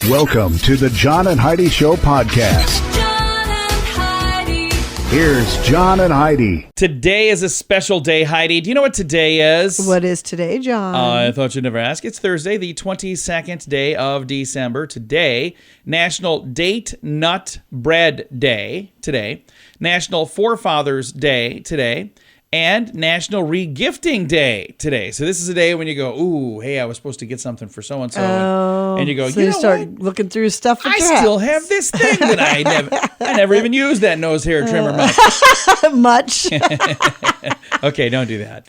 Welcome to the John and Heidi Show podcast. John and Heidi. Here's John and Heidi. Today is a special day, Heidi. Do you know what today is? What is today, John? I thought you'd never ask. It's Thursday, the 22nd day of December. Today, National Date Nut Bread Day today, National Forefathers Day today, and National Regifting Day today. So this is a day when you go, ooh, hey, I was supposed to get something for so-and-so. And you go, so you you know start what? looking through stuff. I still have this thing that I never even used that nose hair trimmer much. much. Okay, don't do that.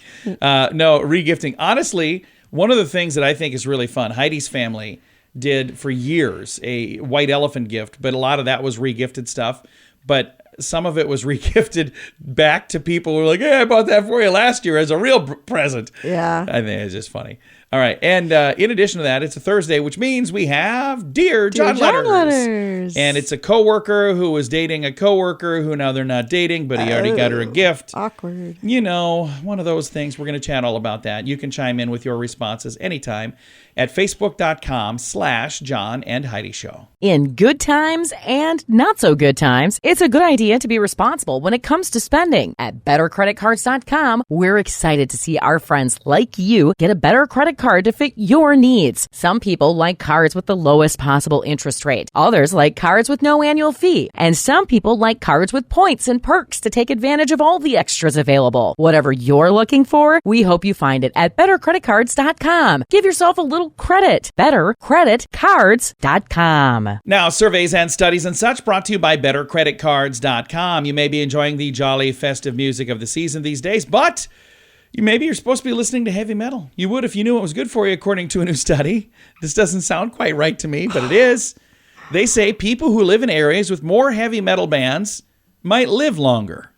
No, regifting. Honestly, one of the things that I think is really fun, Heidi's family did for years a white elephant gift, but a lot of that was regifted stuff. But some of it was regifted back to people who were like, hey, I bought that for you last year as a real present. Yeah. I think it's just funny. All right. And in addition to that, it's a Thursday, which means we have Dear John Letters. And it's a coworker who was dating a coworker who now they're not dating, but he already got her a gift. Awkward. You know, one of those things. We're going to chat all about that. You can chime in with your responses anytime at facebook.com/John and Heidi Show. In good times and not so good times, it's a good idea to be responsible when it comes to spending. At bettercreditcards.com, we're excited to see our friends like you get a better credit card to fit your needs. Some people like cards with the lowest possible interest rate. Others like cards with no annual fee. And some people like cards with points and perks to take advantage of all the extras available. Whatever you're looking for, we hope you find it at bettercreditcards.com. Give yourself a little credit. bettercreditcards.com. Now, surveys and studies and such brought to you by bettercreditcards.com. You may be enjoying the jolly festive music of the season these days, but maybe you're supposed to be listening to heavy metal. You would if you knew it was good for you, according to a new study. This doesn't sound quite right to me, but it is. They say people who live in areas with more heavy metal bands might live longer.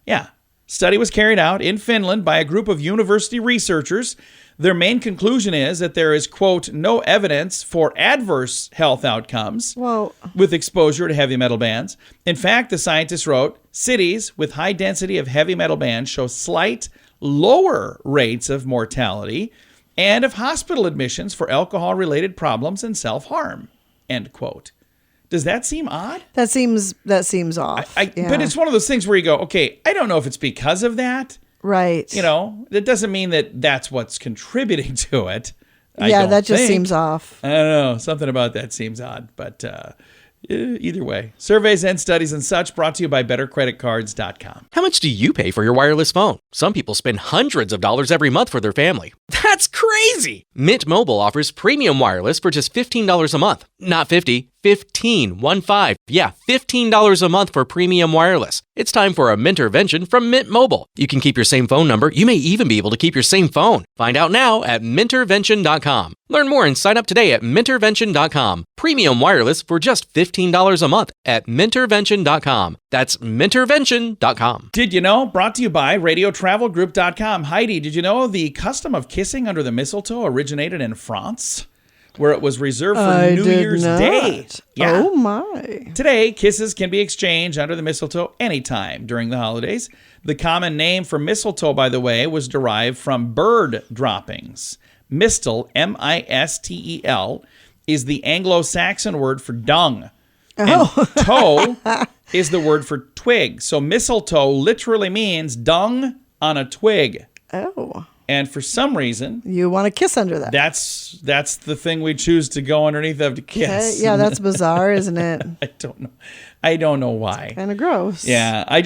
Yeah. Study was carried out in Finland by a group of university researchers. Their main conclusion is that there is, quote, no evidence for adverse health outcomes with exposure to heavy metal bands. In fact, the scientists wrote, cities with high density of heavy metal bands show slight lower rates of mortality and of hospital admissions for alcohol-related problems and self-harm, end quote. Does that seem odd? That seems off. Yeah. But it's one of those things where you go, okay, I don't know if it's because of that. Right. You know, that doesn't mean that that's what's contributing to it. That just seems off. I don't know. Something about that seems odd. But either way, surveys and studies and such brought to you by bettercreditcards.com. How much do you pay for your wireless phone? Some people spend hundreds of dollars every month for their family. That's crazy! Mint Mobile offers premium wireless for just $15 a month. Not 50, 15, 1-5. Yeah, $15 a month for premium wireless. It's time for a Mintervention from Mint Mobile. You can keep your same phone number. You may even be able to keep your same phone. Find out now at Mintervention.com. Learn more and sign up today at Mintervention.com. Premium wireless for just $15 a month at Mintervention.com. That's Mintervention.com. Did you know? Brought to you by RadioTravelGroup.com. Heidi, did you know the custom of kissing under the mistletoe originated in France, where it was reserved for New Year's Day? Yeah. Oh, my. Today, kisses can be exchanged under the mistletoe anytime during the holidays. The common name for mistletoe, by the way, was derived from bird droppings. Mistel, M-I-S-T-E-L, is the Anglo-Saxon word for dung. And toe is the word for twig. So mistletoe literally means dung on a twig. Oh. And for some reason, you want to kiss under that. That's the thing we choose to go underneath of to kiss. Okay. Yeah, that's bizarre, isn't it? I don't know why. Kind of gross. Yeah, I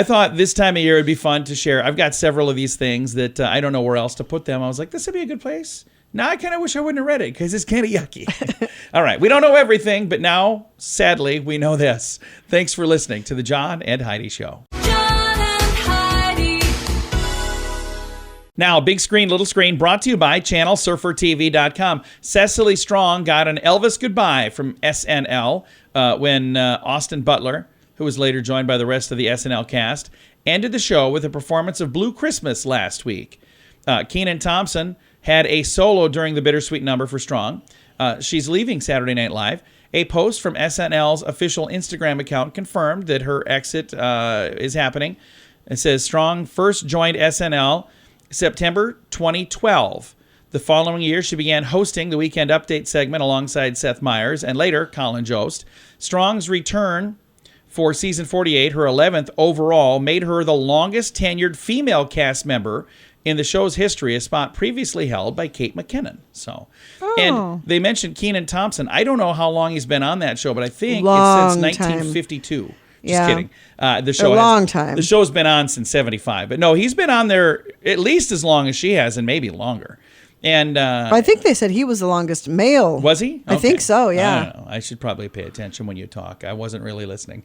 thought this time of year it'd be fun to share. I've got several of these things that I don't know where else to put them. I was like, this would be a good place. Now I kind of wish I wouldn't have read it because it's kind of yucky. All right, we don't know everything, but now, sadly, we know this. Thanks for listening to the John and Heidi Show. John and Heidi. Now, big screen, little screen, brought to you by ChannelSurferTV.com. Cecily Strong got an Elvis goodbye from SNL when Austin Butler, who was later joined by the rest of the SNL cast, ended the show with a performance of Blue Christmas last week. Kenan Thompson had a solo during the bittersweet number for Strong. She's leaving Saturday Night Live. A post from SNL's official Instagram account confirmed that her exit is happening. It says Strong first joined SNL September 2012. The following year, she began hosting the Weekend Update segment alongside Seth Meyers and later Colin Jost. Strong's return for season 48, her 11th overall, made her the longest tenured female cast member in the show's history, a spot previously held by Kate McKinnon. And they mentioned Kenan Thompson. I don't know how long he's been on that show, but I think it's since 1952. Just kidding. The show a long time. The show's been on since 75. But no, he's been on there at least as long as she has and maybe longer. And I think they said he was the longest male. Was he? I think so, yeah. I don't know. I should probably pay attention when you talk. I wasn't really listening.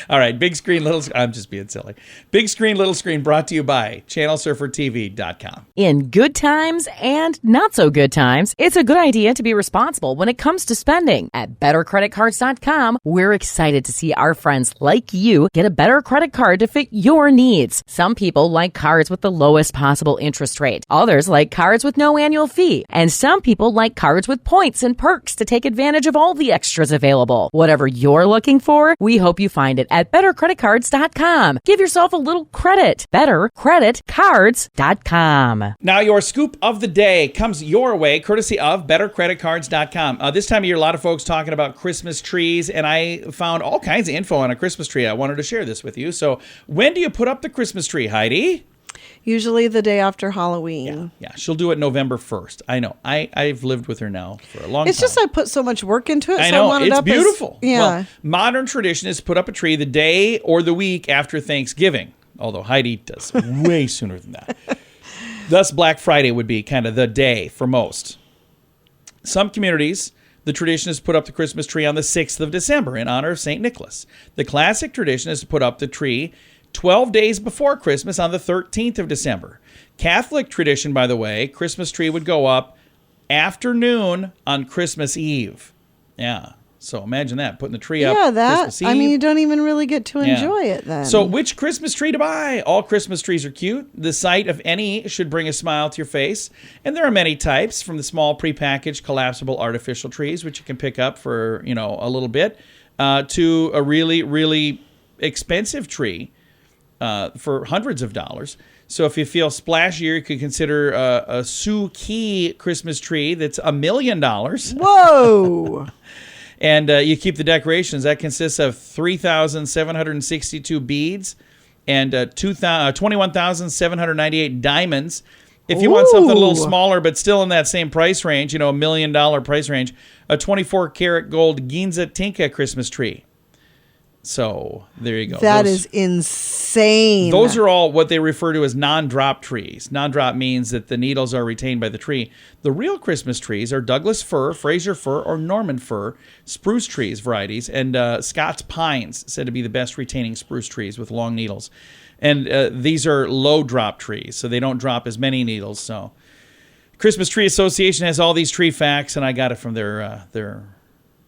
All right, big screen, little I'm just being silly. Big screen, little screen brought to you by channelsurfertv.com. In good times and not so good times, it's a good idea to be responsible when it comes to spending. At bettercreditcards.com, we're excited to see our friends like you get a better credit card to fit your needs. Some people like cards with the lowest possible interest rate. Others like cards with no annual fee. And some people like cards with points and perks to take advantage of all the extras available. Whatever you're looking for, we hope you find it at bettercreditcards.com. Give yourself a little credit. Bettercreditcards.com. Now, your scoop of the day comes your way courtesy of bettercreditcards.com. This time of year, a lot of folks talking about Christmas trees, and I found all kinds of info on a Christmas tree. I wanted to share this with you. So when do you put up the Christmas tree, Heidi? Usually the day after Halloween. Yeah, she'll do it November 1st. I know. I've lived with her now for a long time. It's just I put so much work into it. I so know. I want it It's up beautiful. Well, modern tradition is to put up a tree the day or the week after Thanksgiving, although Heidi does way sooner than that. Thus, Black Friday would be kind of the day for most. Some communities, the tradition is to put up the Christmas tree on the 6th of December in honor of St. Nicholas. The classic tradition is to put up the tree 12 days before Christmas on the 13th of December. Catholic tradition, by the way, Christmas tree would go up afternoon on Christmas Eve. Yeah. So imagine that, putting the tree up Christmas Eve. I mean, you don't even really get to enjoy it then. So which Christmas tree to buy? All Christmas trees are cute. The sight of any should bring a smile to your face. And there are many types, from the small prepackaged collapsible artificial trees, which you can pick up for, a little bit, to a really, really expensive tree for hundreds of dollars. So if you feel splashier, you could consider a Sioux Key Christmas tree that's $1 million. Whoa! And you keep the decorations. That consists of 3,762 beads and 21,798 diamonds. If you want something a little smaller but still in that same price range, $1 million price range, a 24-karat gold Ginza Tinka Christmas tree. So there you go. That is insane. Those are all what they refer to as non-drop trees. Non-drop means that the needles are retained by the tree. The real Christmas trees are Douglas fir, Fraser fir, or Norman fir, spruce trees varieties, and Scots pines, said to be the best retaining spruce trees with long needles. And these are low drop trees, so they don't drop as many needles. So Christmas Tree Association has all these tree facts, and I got it from their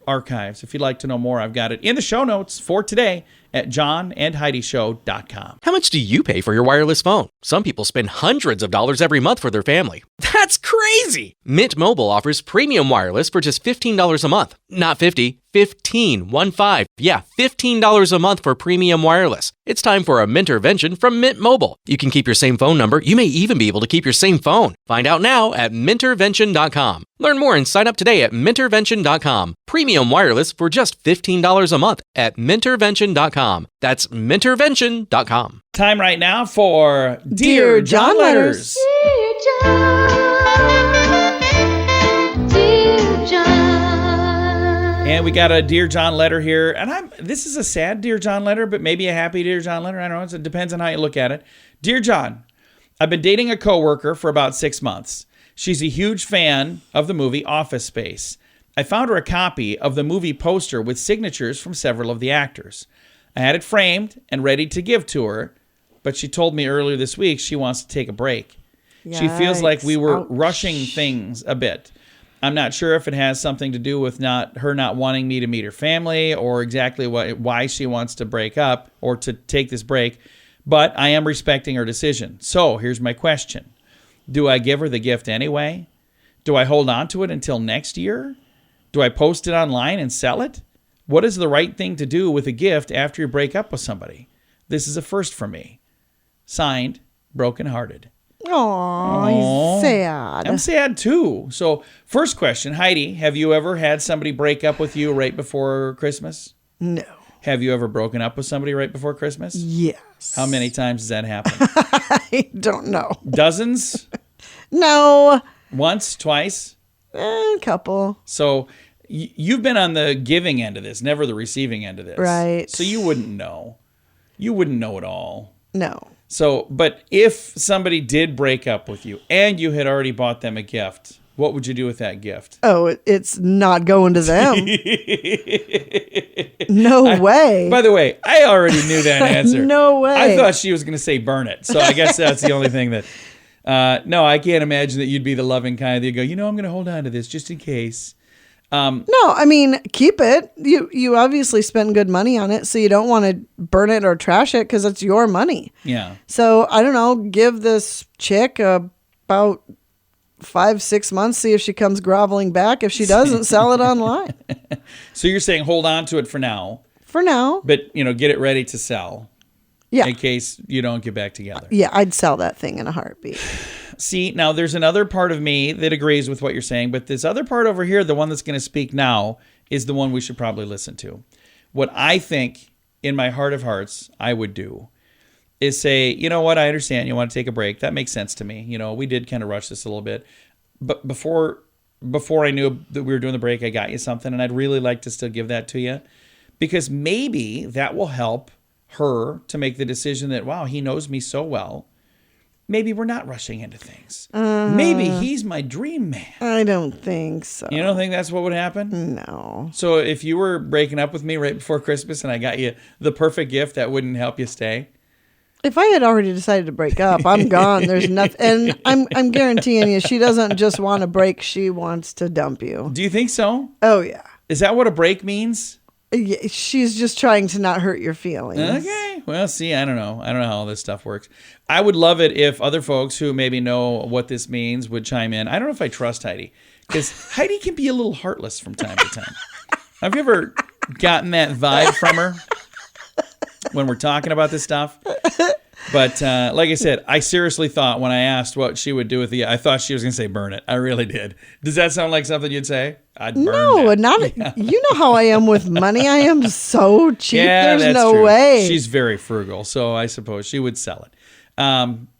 archives. If you'd like to know more, I've got it in the show notes for today at johnandheidishow.com. How much do you pay for your wireless phone? Some people spend hundreds of dollars every month for their family. That's crazy! Mint Mobile offers premium wireless for just $15 a month. Not 50, 15, 1-5. Yeah, $15 a month for premium wireless. It's time for a Mintervention from Mint Mobile. You can keep your same phone number. You may even be able to keep your same phone. Find out now at Mintervention.com. Learn more and sign up today at Mintervention.com. Premium wireless for just $15 a month at Mintervention.com. That's Mintervention.com. Time right now for Dear John Letters. Dear John, dear John. And we got a Dear John letter here. And this is a sad Dear John letter, but maybe a happy Dear John letter. I don't know. It depends on how you look at it. Dear John, I've been dating a coworker for about 6 months. She's a huge fan of the movie Office Space. I found her a copy of the movie poster with signatures from several of the actors. I had it framed and ready to give to her, but she told me earlier this week she wants to take a break. She feels like we were rushing things a bit. I'm not sure if it has something to do with her not wanting me to meet her family or exactly why she wants to break up or to take this break, but I am respecting her decision. So here's my question. Do I give her the gift anyway? Do I hold on to it until next year? Do I post it online and sell it? What is the right thing to do with a gift after you break up with somebody? This is a first for me. Signed, Brokenhearted. Oh, he's sad. I'm sad too. So, first question, Heidi, have you ever had somebody break up with you right before Christmas? No. Have you ever broken up with somebody right before Christmas? Yes. How many times does that happen? I don't know. Dozens? No. Once? Twice? A couple. So you've been on the giving end of this, never the receiving end of this. Right. So you wouldn't know. You wouldn't know it all. No. So, but if somebody did break up with you and you had already bought them a gift, what would you do with that gift? Oh, it's not going to them. No way. By the way, I already knew that answer. No way. I thought she was going to say burn it. So I guess that's the only thing that... no, I can't imagine that you'd be the loving kind that you go, I'm going to hold on to this just in case. No, I mean, keep it. You obviously spend good money on it, so you don't want to burn it or trash it because it's your money. Yeah. So, I don't know, give this chick about 5-6 months, see if she comes groveling back. If she doesn't, sell it online. So you're saying hold on to it for now, For now. but, get it ready to sell Yeah. in case you don't get back together. Yeah, I'd sell that thing in a heartbeat. See, now there's another part of me that agrees with what you're saying, but this other part over here, the one that's going to speak now, is the one we should probably listen to. What I think, in my heart of hearts, I would do is say, you know what, I understand you want to take a break. That makes sense to me. We did kind of rush this a little bit. But before I knew that we were doing the break, I got you something, and I'd really like to still give that to you. Because maybe that will help her to make the decision that, wow, he knows me so well. Maybe we're not rushing into things. Maybe he's my dream man. I don't think so. You don't think that's what would happen? No. So if you were breaking up with me right before Christmas and I got you the perfect gift, that wouldn't help you stay? If I had already decided to break up, I'm gone. There's nothing. And I'm guaranteeing you, she doesn't just want to break. She wants to dump you. Do you think so? Oh, yeah. Is that what a break means? Yeah, she's just trying to not hurt your feelings. Okay. Well, see, I don't know. I don't know how all this stuff works. I would love it if other folks who maybe know what this means would chime in. I don't know if I trust Heidi, because Heidi can be a little heartless from time to time. Have you ever gotten that vibe from her when we're talking about this stuff? But like I said, I seriously thought when I asked what she would do with I thought she was going to say burn it. I really did. Does that sound like something you'd say? I'd burn No, that. not. Yeah. You know how I am with money. I am so cheap. Yeah, There's that's no true. way. She's very frugal, so I suppose she would sell it.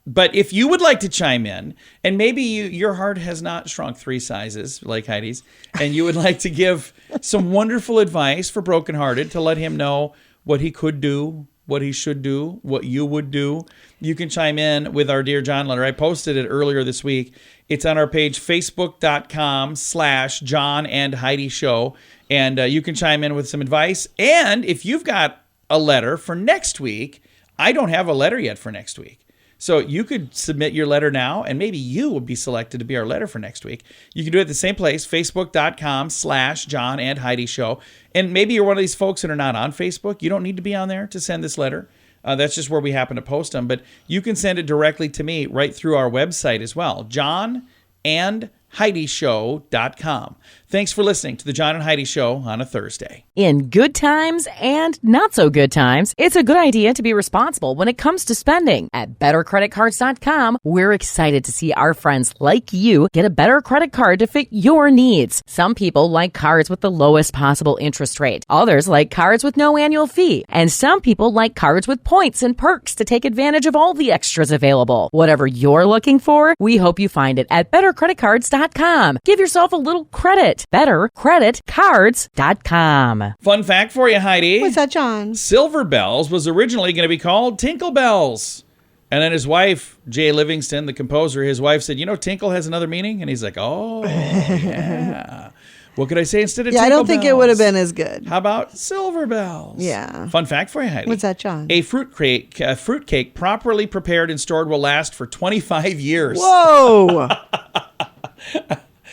But if you would like to chime in, and maybe your heart has not shrunk 3 sizes like Heidi's, and you would like to give some wonderful advice for brokenhearted to let him know what he could do, what he should do, what you would do, you can chime in with our Dear John letter. I posted it earlier this week. It's on our page, facebook.com/John and Heidi Show. And you can chime in with some advice. And if you've got a letter for next week, I don't have a letter yet for next week. So you could submit your letter now, and maybe you will be selected to be our letter for next week. You can do it at the same place, facebook.com/John and Heidi Show. And maybe you're one of these folks that are not on Facebook. You don't need to be on there to send this letter. That's just where we happen to post them. But you can send it directly to me right through our website as well, johnandheidishow.com. Thanks for listening to the John and Heidi Show on a Thursday. In good times and not so good times, it's a good idea to be responsible when it comes to spending. At bettercreditcards.com, we're excited to see our friends like you get a better credit card to fit your needs. Some people like cards with the lowest possible interest rate. Others like cards with no annual fee. And some people like cards with points and perks to take advantage of all the extras available. Whatever you're looking for, we hope you find it at bettercreditcards.com. Give yourself a little credit. bettercreditcards.com. Fun fact for you, Heidi. What's that, John? Silver Bells was originally going to be called Tinkle Bells. And then his wife, Jay Livingston, the composer, his wife said, tinkle has another meaning? And he's like, oh, yeah. What could I say instead of Yeah, Tinkle I don't think Bells? it would have been as good. How about Silver Bells? Yeah. Fun fact for you, Heidi. What's that, John? A fruitcake properly prepared and stored will last for 25 years. Whoa.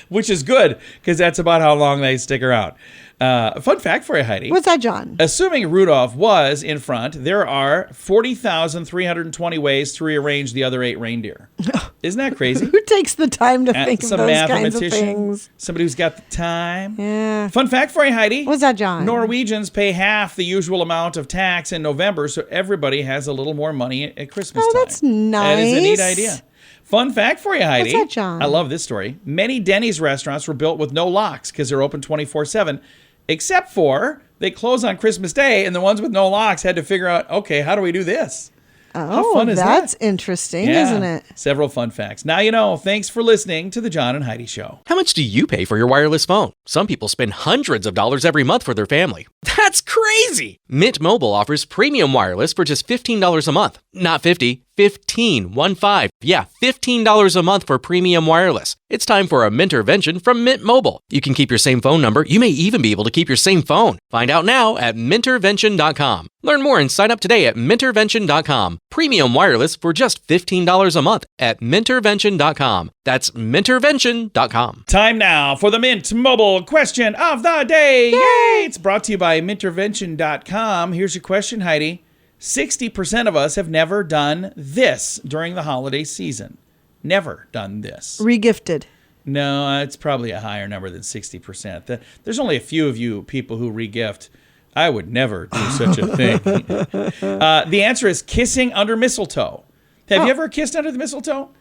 Which is good, because that's about how long they stick around. Fun fact for you, Heidi. What's that, John? Assuming Rudolph was in front, there are 40,320 ways to rearrange the other 8 reindeer. Isn't that crazy? Who takes the time to think of Some those kinds of mathematician, things? somebody who's got the time. Yeah. Fun fact for you, Heidi. What's that, John? Norwegians pay half the usual amount of tax in November, so everybody has a little more money at Christmas Oh, time. that's nice. That is a neat idea. Fun fact for you, Heidi. What's that, John? I love this story. Many Denny's restaurants were built with no locks because they're open 24/7, except for they close on Christmas Day, and the ones with no locks had to figure out, okay, how do we do this? How fun is that's that? interesting, Yeah, isn't it? Several fun facts. Now you know. Thanks for listening to the John and Heidi Show. How much do you pay for your wireless phone? Some people spend hundreds of dollars every month for their family. That's crazy! Mint Mobile offers premium wireless for just $15 a month. Not 50, 15, 1-5. Yeah, $15 a month for premium wireless. It's time for a Mintervention from Mint Mobile. You can keep your same phone number. You may even be able to keep your same phone. Find out now at Mintervention.com. Learn more and sign up today at Mintervention.com. Premium wireless for just $15 a month at Mintervention.com. That's Mintervention.com. Time now for the Mint Mobile question of the day. Yay! It's brought to you by Mintervention.com. Here's your question, Heidi. 60% of us have never done this during the holiday season. Never done this. Regifted. No, it's probably a higher number than 60%. There's only a few of you people who regift. I would never do such a thing. The answer is kissing under mistletoe. Have you ever kissed under the mistletoe?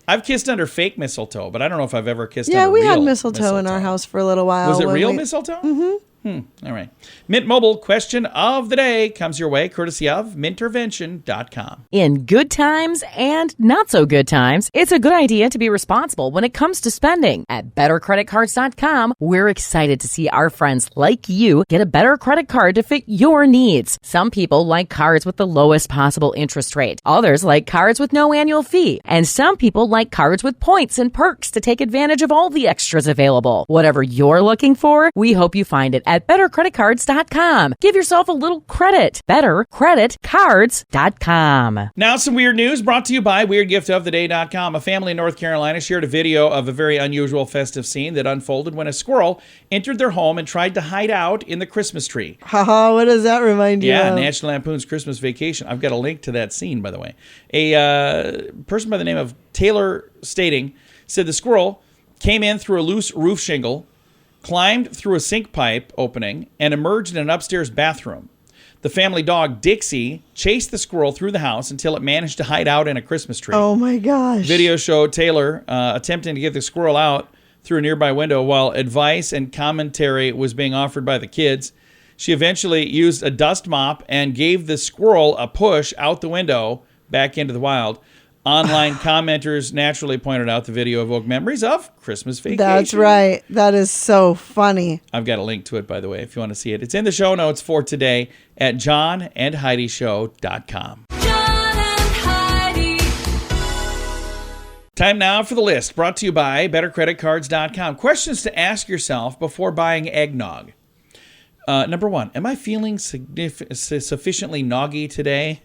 I've kissed under fake mistletoe, but I don't know if I've ever kissed under real had mistletoe in our house for a little while. Was it real mistletoe? Mm-hmm. All right. Mint Mobile question of the day comes your way courtesy of Mintervention.com. In good times and not so good times, it's a good idea to be responsible when it comes to spending. At bettercreditcards.com, we're excited to see our friends like you get a better credit card to fit your needs. Some people like cards with the lowest possible interest rate. Others like cards with no annual fee. And some people like cards with points and perks to take advantage of all the extras available. Whatever you're looking for, we hope you find it at bettercreditcards.com. Give yourself a little credit. Bettercreditcards.com. Now some weird news brought to you by WeirdGiftOfTheDay.com. A family in North Carolina shared a video of a very unusual festive scene that unfolded when a squirrel entered their home and tried to hide out in the Christmas tree. Haha, what does that remind you Yeah, of? National Lampoon's Christmas Vacation. I've got a link to that scene, by the way. A person by the name of Taylor Stating said the squirrel came in through a loose roof shingle, climbed through a sink pipe opening, and emerged in an upstairs bathroom. The family dog, Dixie, chased the squirrel through the house until it managed to hide out in a Christmas tree. Oh my gosh. Video showed Taylor attempting to get the squirrel out through a nearby window while advice and commentary was being offered by the kids. She eventually used a dust mop and gave the squirrel a push out the window back into the wild. Online commenters naturally pointed out the video evoked memories of Christmas Vacation. That's right. That is so funny. I've got a link to it, by the way, if you want to see it. It's in the show notes for today at johnandheidishow.com. John and Heidi. Time now for the list, brought to you by bettercreditcards.com. Questions to ask yourself before buying eggnog. Number one, am I feeling sufficiently noggy today?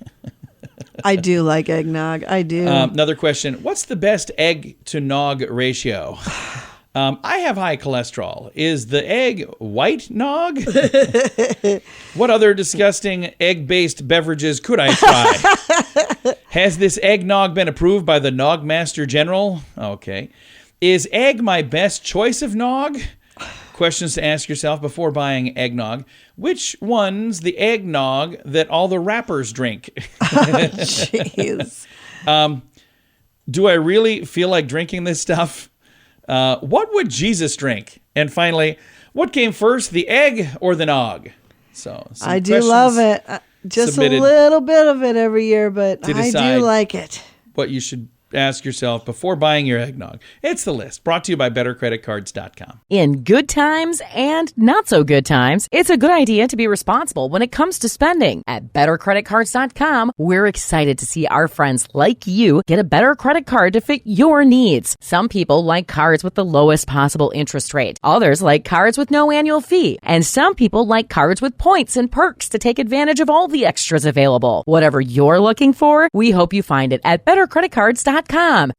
I do like eggnog. I do. Another question. What's the best egg to nog ratio? I have high cholesterol. Is the egg white nog? What other disgusting egg-based beverages could I try? Has this eggnog been approved by the Nog Master General? Okay. Is egg my best choice of nog? Questions to ask yourself before buying eggnog. Which one's the eggnog that all the rappers drink? Jeez. Do I really feel like drinking this stuff? What would Jesus drink? And finally, what came first, the egg or the nog? So I do love it. Just a little bit of it every year, but I do like it. What you should ask yourself before buying your eggnog. It's the list, brought to you by bettercreditcards.com. In good times and not so good times, it's a good idea to be responsible when it comes to spending. At bettercreditcards.com, we're excited to see our friends like you get a better credit card to fit your needs. Some people like cards with the lowest possible interest rate. Others like cards with no annual fee. And some people like cards with points and perks to take advantage of all the extras available. Whatever you're looking for, we hope you find it at bettercreditcards.com.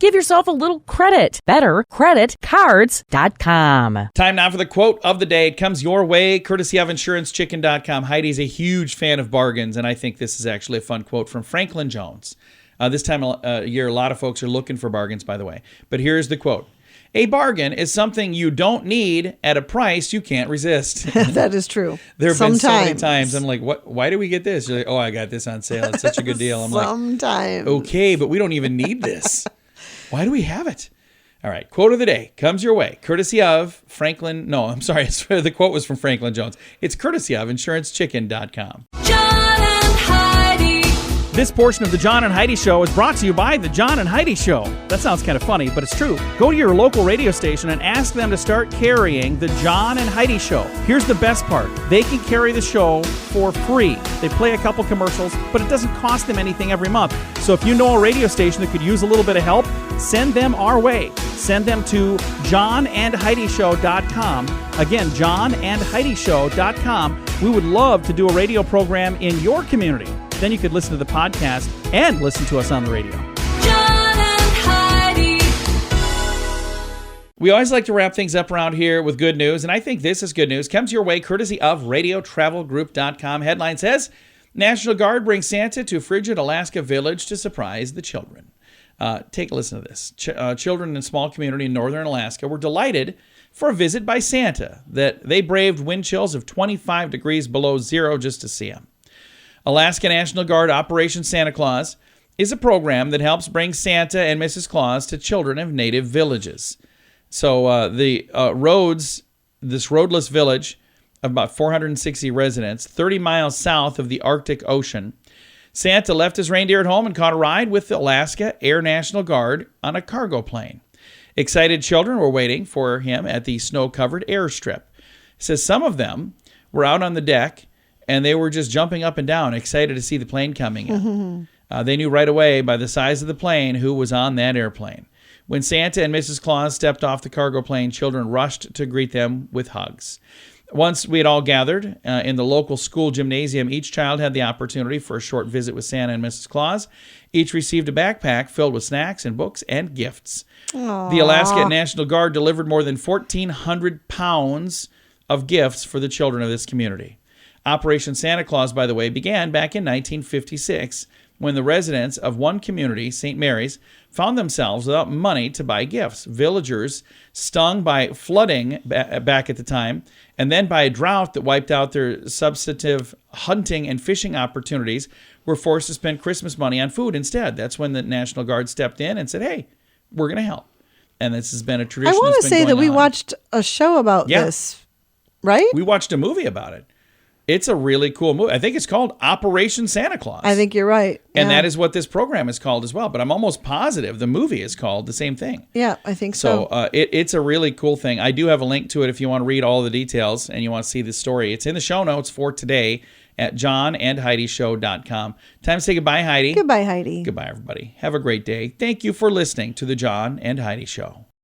Give yourself a little credit. Bettercreditcards.com. Time now for the quote of the day. It comes your way, courtesy of InsuranceChicken.com. Heidi's a huge fan of bargains, and I think this is actually a fun quote from Franklin Jones. This time of year, a lot of folks are looking for bargains, by the way. But here's the quote. A bargain is something you don't need at a price you can't resist. That is true. There have been so many times I'm like, "What? Why do we get this?" You're like, "Oh, I got this on sale. It's such a good deal." I'm like, Sometimes. "Okay, but we don't even need this." Why do we have it? All right, quote of the day comes your way, courtesy of Franklin. No, I'm sorry. The quote was from Franklin Jones. It's courtesy of InsuranceChicken.com. John and Heidi. This portion of the John and Heidi Show is brought to you by the John and Heidi Show. That sounds kind of funny, but it's true. Go to your local radio station and ask them to start carrying the John and Heidi Show. Here's the best part. They can carry the show for free. They play a couple commercials, but it doesn't cost them anything every month. So if you know a radio station that could use a little bit of help, send them our way. Send them to johnandheidishow.com. Again, johnandheidishow.com. We would love to do a radio program in your community. Then you could listen to the podcast and listen to us on the radio. John and Heidi. We always like to wrap things up around here with good news, and I think this is good news. Comes your way courtesy of radiotravelgroup.com. Headline says, National Guard brings Santa to frigid Alaska village to surprise the children. Take a listen to this. Children in a small community in northern Alaska were delighted for a visit by Santa that they braved wind chills of 25 degrees below zero just to see him. Alaska National Guard Operation Santa Claus is a program that helps bring Santa and Mrs. Claus to children of native villages. So this roadless village of about 460 residents, 30 miles south of the Arctic Ocean, Santa left his reindeer at home and caught a ride with the Alaska Air National Guard on a cargo plane. Excited children were waiting for him at the snow-covered airstrip. It says some of them were out on the deck and they were just jumping up and down, excited to see the plane coming in. They knew right away by the size of the plane who was on that airplane. When Santa and Mrs. Claus stepped off the cargo plane, children rushed to greet them with hugs. Once we had all gathered in the local school gymnasium, each child had the opportunity for a short visit with Santa and Mrs. Claus. Each received a backpack filled with snacks and books and gifts. Aww. The Alaska National Guard delivered more than 1,400 pounds of gifts for the children of this community. Operation Santa Claus, by the way, began back in 1956 when the residents of one community, St. Mary's, found themselves without money to buy gifts. Villagers, stung by flooding back at the time, and then by a drought that wiped out their substantive hunting and fishing opportunities, were forced to spend Christmas money on food instead. That's when the National Guard stepped in and said, hey, we're going to help. And this has been a tradition. I want to that's been say that going we on. watched a show about this, right? We watched a movie about it. It's a really cool movie. I think it's called Operation Santa Claus. I think you're right. And Yeah. that is what this program is called as well. But I'm almost positive the movie is called the same thing. Yeah, I think so. So it's a really cool thing. I do have a link to it if you want to read all the details and you want to see the story. It's in the show notes for today at johnandheidishow.com. Time to say goodbye, Heidi. Goodbye, Heidi. Goodbye, everybody. Have a great day. Thank you for listening to the John and Heidi Show.